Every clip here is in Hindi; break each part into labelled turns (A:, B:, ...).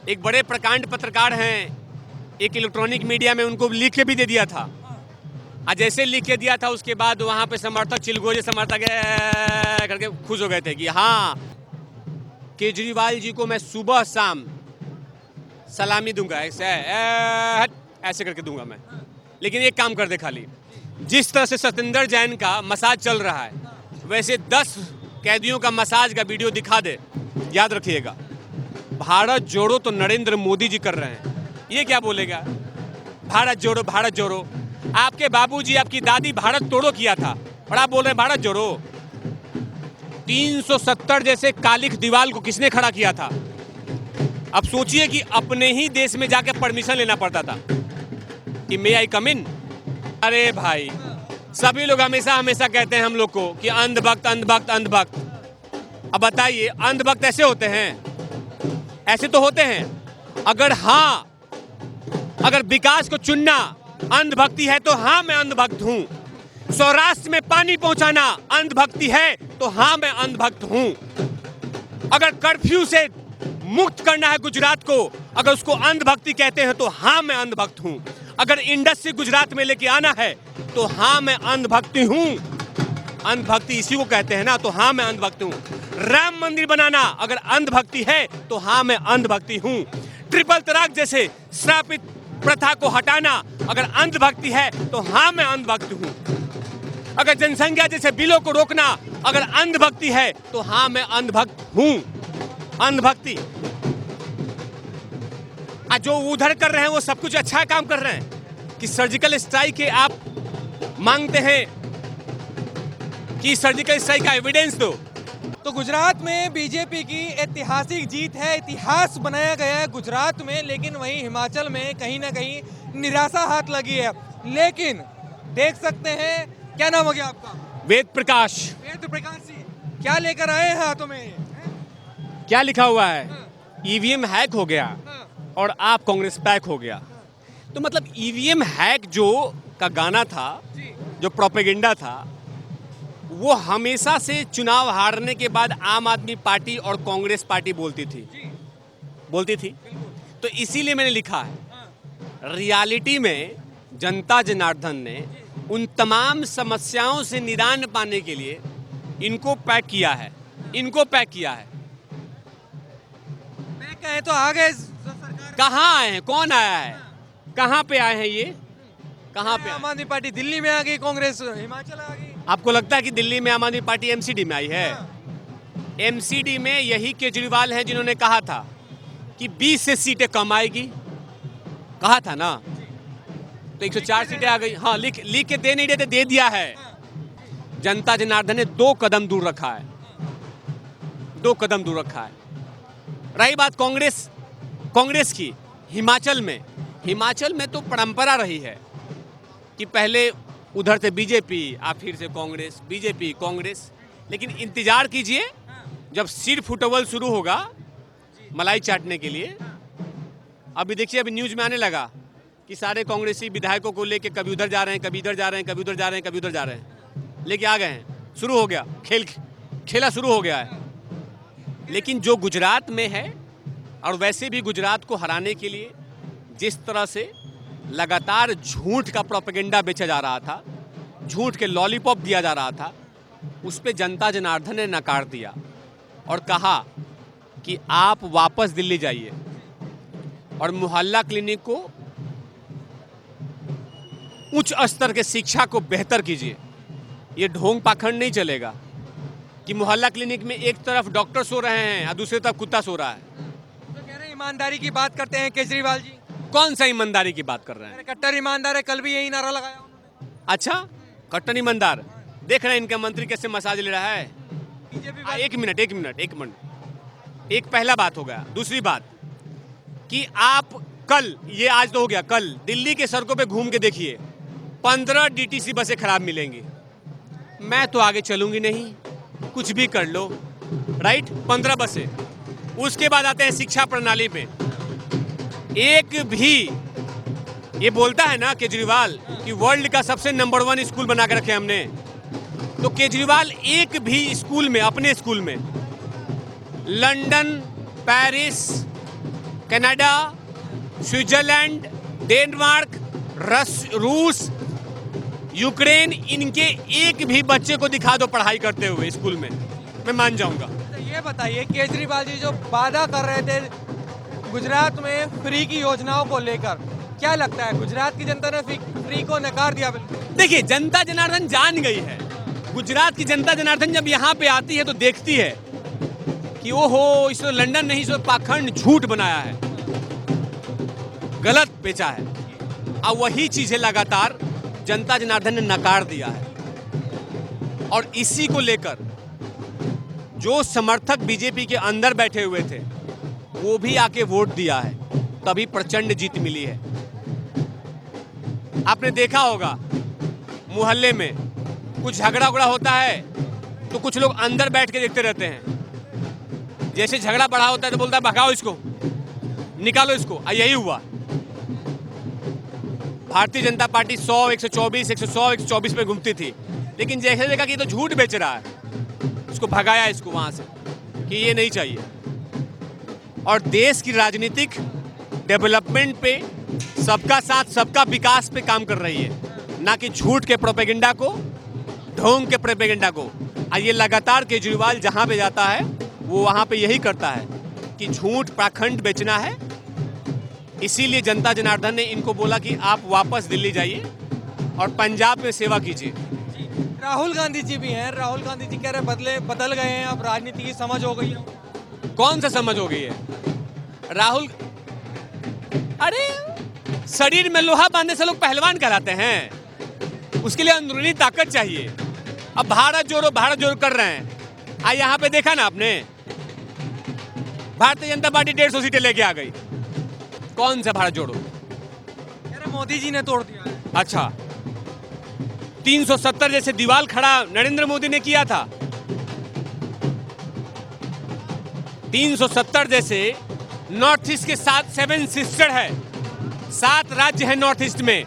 A: एक बड़े प्रकांड पत्रकार हैं, एक इलेक्ट्रॉनिक मीडिया में उनको लिख के भी दे दिया था। आज जैसे लिख के दिया था उसके बाद वहाँ पे समर्थक चिलगोजे समर्थक करके खुश हो गए थे कि हाँ, केजरीवाल जी को मैं सुबह शाम सलामी दूंगा, ऐसे करके दूंगा मैं। लेकिन एक काम कर दे खाली, जिस तरह से सत्येंद्र जैन का मसाज चल रहा है वैसे 10 कैदियों का मसाज का वीडियो दिखा दे। याद रखिएगा, भारत जोड़ो तो नरेंद्र मोदी जी कर रहे हैं, ये क्या बोलेगा? भारत जोड़ो, भारत जोड़ो। आपके बाबूजी आपकी दादी भारत तोड़ो किया था और आप बोल रहे हैं भारत जोड़ो। 370 जैसे कालिख दीवाल को किसने खड़ा किया था? अब सोचिए कि अपने ही देश में जाके परमिशन लेना पड़ता था कि मे आई कम इन। अरे भाई, सभी लोग हमेशा हमेशा कहते हैं हम लोग को कि अंधभक्त अंधभक्त अंधभक्त। अब बताइए, अंधभक्त ऐसे होते हैं? ऐसे तो होते हैं। अगर विकास को चुनना अंधभक्ति है तो हाँ मैं अंधभक्त हूं। सौराष्ट्र में पानी पहुंचाना अंधभक्ति है तो हाँ मैं अंधभक्त हूं। अगर कर्फ्यू से मुक्त करना है गुजरात को, अगर उसको अंधभक्ति कहते हैं तो हाँ मैं अंधभक्त हूं। अगर इंडस्ट्री गुजरात में लेके आना है तो हाँ मैं अंधभक्ति हूं। अंधभक्ति इसी को कहते हैं ना, तो हाँ मैं अंधभक्त हूं। राम मंदिर बनाना अगर अंधभक्ति है तो हाँ मैं अंधभक्ति हूं। ट्रिपल तलाक जैसे श्रापित प्रथा को हटाना अगर अंधभक्ति है तो हाँ मैं अंधभक्त हूं। अगर जनसंख्या जैसे बिलों को रोकना अगर अंधभक्ति है तो हाँ मैं अंधभक्त हूं। अंधभक्ति जो उधर कर रहे हैं वो सब कुछ अच्छा काम कर रहे हैं कि सर्जिकल स्ट्राइक के आप मांगते हैं कि सर्जिकल स्ट्राइक का एविडेंस दो।
B: तो गुजरात में बीजेपी की ऐतिहासिक जीत है, इतिहास बनाया गया है गुजरात में, लेकिन वहीं हिमाचल में कहीं ना कहीं निराशा हाथ लगी है। लेकिन देख सकते हैं, क्या नाम हो गया आपका?
A: वेद प्रकाश।
B: वेद प्रकाश जी, क्या लेकर आए हैं हाथों में?
A: क्या लिखा हुआ है? ईवीएम हैक हो गया और आप कांग्रेस पैक हो गया। तो मतलब ईवीएम हैक जो का गाना था, जो प्रोपेगेंडा था, वो हमेशा से चुनाव हारने के बाद आम आदमी पार्टी और कांग्रेस पार्टी बोलती थी। तो इसीलिए मैंने लिखा है, रियलिटी में जनता जनार्दन ने उन तमाम समस्याओं से निदान पाने के लिए इनको पैक किया है।
B: पैक है तो आ गए सरकार।
A: कहाँ आए हैं? कौन आया है? कहाँ पे आए हैं? ये कहाँ पे?
B: आम आदमी पार्टी दिल्ली में आ गई, कांग्रेस हिमाचल आ गई।
A: आपको लगता है कि दिल्ली में आम आदमी पार्टी एमसीडी में आई है? एमसीडी में यही केजरीवाल हैं जिन्होंने कहा था कि 20 से सीटें कम आएगी। कहा था ना, तो 104 सीटें आ गई। हाँ, लिख के दे नहीं देते, दे दिया है। जनता जनार्दन ने 2 कदम दूर रखा है। रही बात कांग्रेस की, हिमाचल में तो परंपरा रही है कि पहले उधर से बीजेपी, आप फिर से कांग्रेस, बीजेपी कांग्रेस। लेकिन इंतजार कीजिए, जब सिर फुटबॉल शुरू होगा मलाई चाटने के लिए। अभी देखिए, अभी न्यूज में आने लगा कि सारे कांग्रेसी विधायकों को लेके कभी उधर जा रहे हैं, कभी इधर जा रहे हैं, कभी उधर जा रहे हैं, कभी उधर जा रहे हैं, लेके आ गए हैं। शुरू हो गया खेला शुरू हो गया है। लेकिन जो गुजरात में है, और वैसे भी गुजरात को हराने के लिए जिस तरह से लगातार झूठ का प्रोपेगेंडा बेचा जा रहा था, झूठ के लॉलीपॉप दिया जा रहा था, उस पे जनता जनार्दन ने नकार दिया और कहा कि आप वापस दिल्ली जाइए और मोहल्ला क्लिनिक को, उच्च स्तर के शिक्षा को बेहतर कीजिए। ये ढोंग पाखंड नहीं चलेगा कि मोहल्ला क्लिनिक में एक तरफ डॉक्टर सो रहे हैं और दूसरी तरफ कुत्ता सो रहा है।
B: तो कह रहे हैं ईमानदारी की बात करते हैं केजरीवाल जी।
A: कौन सा ईमानदारी की बात कर रहे हैं?
B: कट्टर ईमानदार है, कल भी यही नारा लगाया उन्होंने।
A: अच्छा, कट्टर ईमानदार। देख रहे हैं इनका मंत्री कैसे मसाज ले रहा है।
B: बीजेपी
A: एक मिनट। एक पहला बात हो गया। दूसरी बात कि आप कल, ये आज तो हो गया, कल दिल्ली के सड़कों पे घूम के देखिए, 15 डीटीसी बसें खराब मिलेंगी। मैं तो आगे चलूंगी नहीं, कुछ भी कर लो, राइट? 15 बसें। उसके बाद आते हैं शिक्षा प्रणाली पे। एक भी, ये बोलता है ना केजरीवाल कि वर्ल्ड का सबसे नंबर 1 स्कूल बना के रखे हमने, तो केजरीवाल एक भी स्कूल में, अपने स्कूल में, London, Paris, Canada, Switzerland, Denmark, रूस, यूक्रेन, इनके एक भी बच्चे को दिखा दो पढ़ाई करते हुए स्कूल में, मैं मान जाऊंगा।
B: तो ये बताइए, केजरीवाल जी जो वादा कर रहे थे गुजरात में फ्री की योजनाओं को लेकर, क्या लगता है गुजरात की जनता ने फ्री को नकार दिया? बिल्कुल।
A: देखिए, जनता जनार्दन जान गई है। गुजरात की जनता जनार्दन जब यहाँ पे आती है तो देखती है कि ओहो, इसने लंदन नहीं, इसने पाखंड झूठ बनाया है, गलत बेचा है। अब वही चीजें लगातार जनता जनार्दन ने नकार दिया है। और इसी को लेकर जो समर्थक बीजेपी के अंदर बैठे हुए थे वो भी आके वोट दिया है, तभी प्रचंड जीत मिली है। आपने देखा होगा मोहल्ले में कुछ झगड़ा उगड़ा होता है तो कुछ लोग अंदर बैठ के देखते रहते हैं। जैसे झगड़ा बढ़ा होता है तो बोलता है भगाओ इसको, निकालो इसको। यही हुआ। भारतीय जनता पार्टी 100, 124, 100, 124 पे घूमती थी, लेकिन जैसे देखा कि ये तो झूठ बेच रहा है, इसको भगाया इसको वहां से कि ये नहीं चाहिए। और देश की राजनीतिक डेवलपमेंट पे, सबका साथ सबका विकास पे काम कर रही है, ना कि झूठ के प्रोपेगेंडा को, ढोंग के प्रोपेगेंडा को। ये लगातार केजरीवाल जहां पे जाता है वो वहां पे यही करता है कि झूठ पाखंड बेचना है। इसीलिए जनता जनार्दन ने इनको बोला कि आप वापस दिल्ली जाइए और पंजाब में सेवा कीजिए।
B: राहुल गांधी जी भी हैं, राहुल गांधी जी कह रहे बदल गए हैं, अब राजनीति की समझ हो गई है।
A: कौन सा समझ हो गई है? राहुल, अरे शरीर में लोहा बांधने से लोग पहलवान कहलाते हैं, उसके लिए अंदरूनी ताकत चाहिए। अब भारत जोड़ो कर रहे हैं। यहाँ पे देखा ना आपने, भारतीय जनता पार्टी 150 सीटें लेके आ गई। कौन सा भारत जोड़ो?
B: मोदी जी ने तोड़ दिया है।
A: अच्छा, 370 जैसे दीवार खड़ा नरेंद्र मोदी ने किया था। 370 जैसे नॉर्थ ईस्ट के 7 सिस्टर है, 7 राज्य है नॉर्थ ईस्ट में।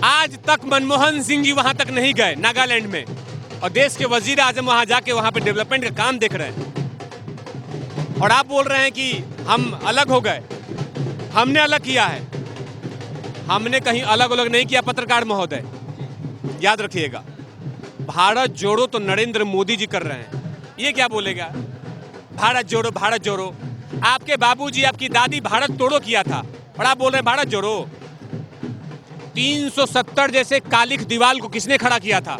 A: आज तक मनमोहन सिंह जी वहां तक नहीं गए, नागालैंड में, और देश के वजीर आजम वहां जाके वहां पे डेवलपमेंट का काम देख रहे हैं। और आप बोल रहे हैं कि हम अलग हो गए। हमने अलग किया है, हमने कहीं अलग अलग नहीं किया। पत्रकार महोदय, याद रखिएगा, भारत जोड़ो तो नरेंद्र मोदी जी कर रहे हैं। ये क्या बोलेगा भारत जोड़ो, भारत जोड़ो? आपके बाबूजी, आपकी दादी भारत तोड़ो किया था, और आप बोल रहे हैं भारत जोड़ो। 370 जैसे कालिख दीवार को किसने खड़ा किया था?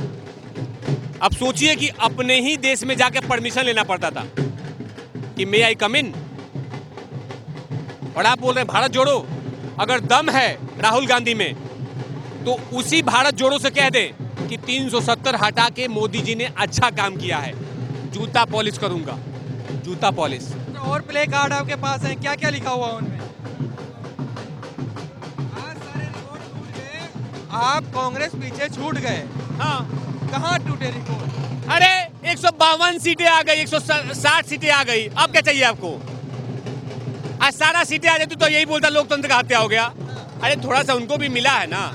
A: अब सोचिए कि अपने ही देश में जाके परमिशन लेना पड़ता था कि मे आई कम इन, और आप बोल रहे हैं भारत जोड़ो। अगर दम है राहुल गांधी में तो उसी भारत जोड़ो से कह दें कि 370 हटा के मोदी जी ने अच्छा काम किया है, जूता पॉलिश करूंगा, जूता पॉलिश।
B: और प्ले कार्ड आपके पास हैं, क्या क्या लिखा हुआ उनमें? आज सारे रिकॉर्ड टूट गए, आप कांग्रेस पीछे छूट गए।
A: हाँ,
B: कहाँ टूटे रिकॉर्ड?
A: अरे 152 सीटें आ गई, 160 सीटें आ गई। अब क्या चाहिए आपको? आज सारा सीटें आ जाती तो यही बोलता लोकतंत्र का हत्या हो गया। अरे थोड़ा सा उनको भी मिला है ना।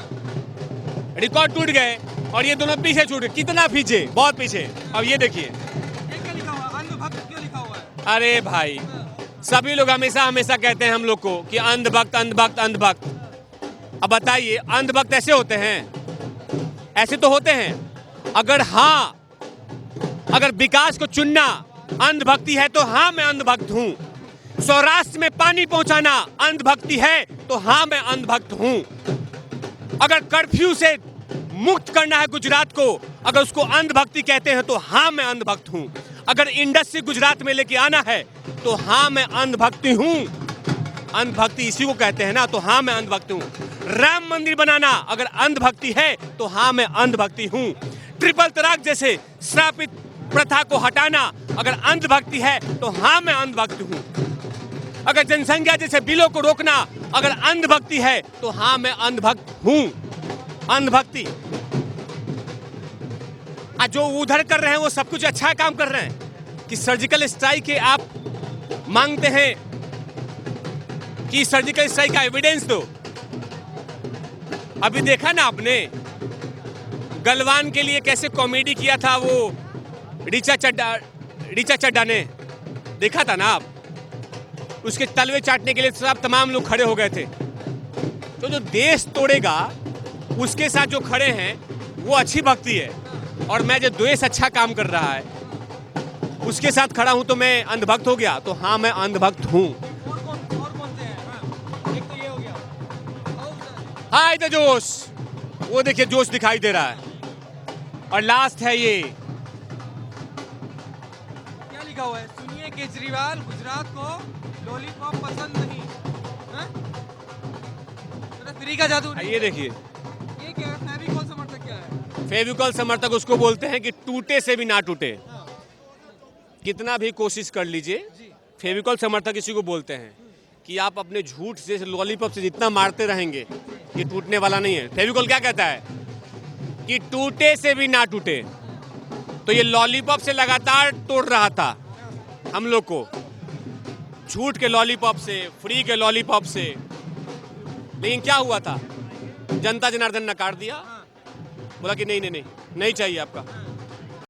A: रिकॉर्ड टूट गए और ये दोनों पीछे छूट गए। कितना पीछे? बहुत पीछे। अब ये देखिए,
B: क्या लिखा हुआ? अंधभक्त क्यों लिखा हुआ है?
A: अरे भाई, सभी लोग हमेशा हमेशा कहते हैं हम लोग को कि अंधभक्त अंधभक्त अंधभक्त। अब बताइए, अंधभक्त ऐसे होते हैं? ऐसे तो होते हैं। अगर विकास को चुनना अंधभक्ति है तो हाँ मैं अंधभक्त हूं। सौराष्ट्र में पानी पहुंचाना अंधभक्ति है तो हाँ मैं अंधभक्त हूं। अगर कर्फ्यू से मुक्त करना है गुजरात को, अगर उसको अंधभक्ति कहते हैं तो हाँ मैं अंधभक्त हूं। अगर इंडस्ट्री गुजरात में लेके आना है तो हाँ मैं अंधभक्ति हूं। अंधभक्ति इसी को कहते हैं ना, तो हाँ मैं अंधभक्त हूं। राम मंदिर बनाना अगर अंधभक्ति है तो हाँ मैं अंधभक्ति हूं। ट्रिपल तलाक जैसे श्रापित प्रथा को हटाना अगर अंधभक्ति है तो हाँ मैं अंधभक्त हूं। अगर जनसंख्या जैसे बिलों को रोकना अगर अंधभक्ति है तो हाँ मैं अंधभक्त हूं। अंधभक्ति जो उधर कर रहे हैं वो सब कुछ अच्छा काम कर रहे हैं कि सर्जिकल स्ट्राइक के आप मांगते हैं कि सर्जिकल स्ट्राइक का एविडेंस दो। अभी देखा ना आपने गलवान के लिए कैसे कॉमेडी किया था वो ऋचा चड्ढा ने, देखा था ना आप? उसके तलवे चाटने के लिए सब तमाम लोग खड़े हो गए थे। तो जो देश तोड़ेगा उसके साथ जो खड़े हैं वो अच्छी भक्ति है, और मैं जो देश अच्छा काम कर रहा है उसके साथ खड़ा हूं तो मैं अंधभक्त हो गया? तो हाँ, मैं अंधभक्त हूं।
B: और कौन से हैं? हाँ, एक तो ये हो गया।
A: हाय द जोश, वो देखिए जोश दिखाई दे रहा है। और लास्ट है ये,
B: क्या लिखा हुआ है? सुनिए केजरीवाल, गुजरात को लॉलीपॉप पसंद नहीं। हाँ? तेरा फ्री का जादू नहीं।
A: ये देखिए,
B: ये क्या है? फेविकोल समर्थक क्या है?
A: फेविकोल समर्थक उसको बोलते हैं कि टूटे से भी ना टूटे। कितना भी कोशिश कर लीजिए, फेविकोल समर्थक इसी को बोलते हैं कि आप अपने झूठ से, लॉलीपॉप से जितना मारते रहेंगे ये टूटने वाला नहीं है। फेविकोल क्या कहता है कि टूटे से भी ना टूटे। तो ये लॉलीपॉप से लगातार तोड़ रहा था हम लोग को, झूठ के लॉलीपॉप से, फ्री के लॉलीपॉप से। लेकिन क्या हुआ था? जनता जनार्दन नकार दिया, बोला कि नहीं नहीं नहीं, नहीं चाहिए आपका।